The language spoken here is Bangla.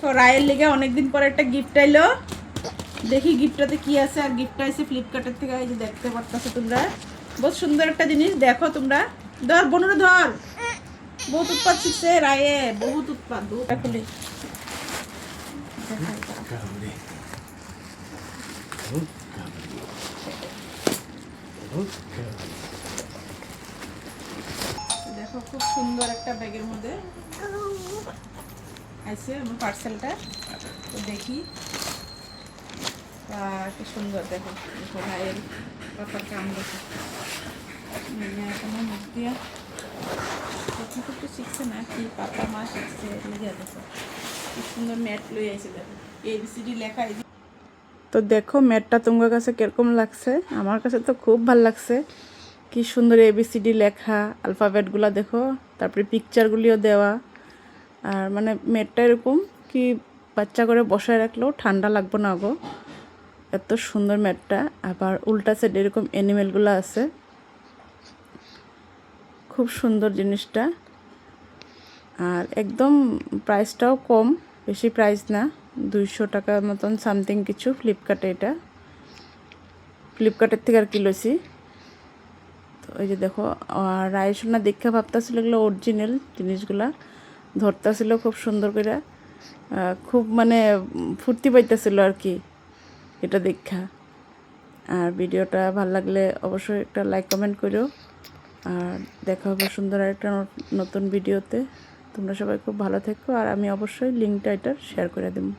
দেখো রায়ের লেগে অনেকদিন পর একটা গিফট আইলো, দেখি গিফটটাতে কি আছে। আর গিফটটা আছে ফ্লিপকার্টের থেকে, এই যে দেখতে পারতেছো তোমরা, বহুত সুন্দর একটা জিনিস। দেখো তোমরা, ধর বনুরে ধর, বহুত উৎপাত শিখছে রায়ে, বহুত উৎপাত। দুটা খুলে দেখো, খুব সুন্দর একটা ব্যাগের মধ্যে আছে আমার পার্সেলটা। তো দেখি, কি সুন্দর। দেখো দেখো ভাইয়ের পাপার কাম দেখো, এখনো মুখ দিয়া কথা করতে শিখছে না কি, পাপা মা শিখছে লেগে। দেখো কি সুন্দর ম্যাট লই আইছে, দেখো ABCD লেখা। তো দেখো ম্যাটটা তোমার কাছে কিরকম লাগছে? আমার কাছে তো খুব ভালো লাগছে। কি সুন্দর ABCD লেখা, আলফাবেটগুলো দেখো, তারপরে পিকচারগুলিও দেওয়া। আর মানে ম্যাটটা এরকম কি বাচ্চা করে বসায় রাখলেও ঠান্ডা লাগবে না গো, এত সুন্দর ম্যাটটা। আবার উল্টা সাইড এরকম অ্যানিমেলগুলো আছে, খুব সুন্দর জিনিসটা। আর একদম প্রাইসটাও কম, বেশি প্রাইস না, 200 টাকার মতন সামথিং কিছু। ফ্লিপকার্টে, এটা ফ্লিপকার্টের থেকে আর কি লইছি। তো এই যে দেখো, রায়সোনা দেখা ভাবতেছিল এগুলো অরিজিনাল জিনিসগুলা, ধরতেছিল খুব সুন্দর করে, খুব মানে ফুর্তি পাইতেছিল আর কি এটা দেখা। আর ভিডিওটা ভালো লাগলে অবশ্যই একটা লাইক কমেন্ট করো। আর দেখা হবে সুন্দর একটা নতুন ভিডিওতে। তোমরা সবাই খুব ভালো থেকো, আর আমি অবশ্যই লিঙ্কটা এটার শেয়ার করে দেবো।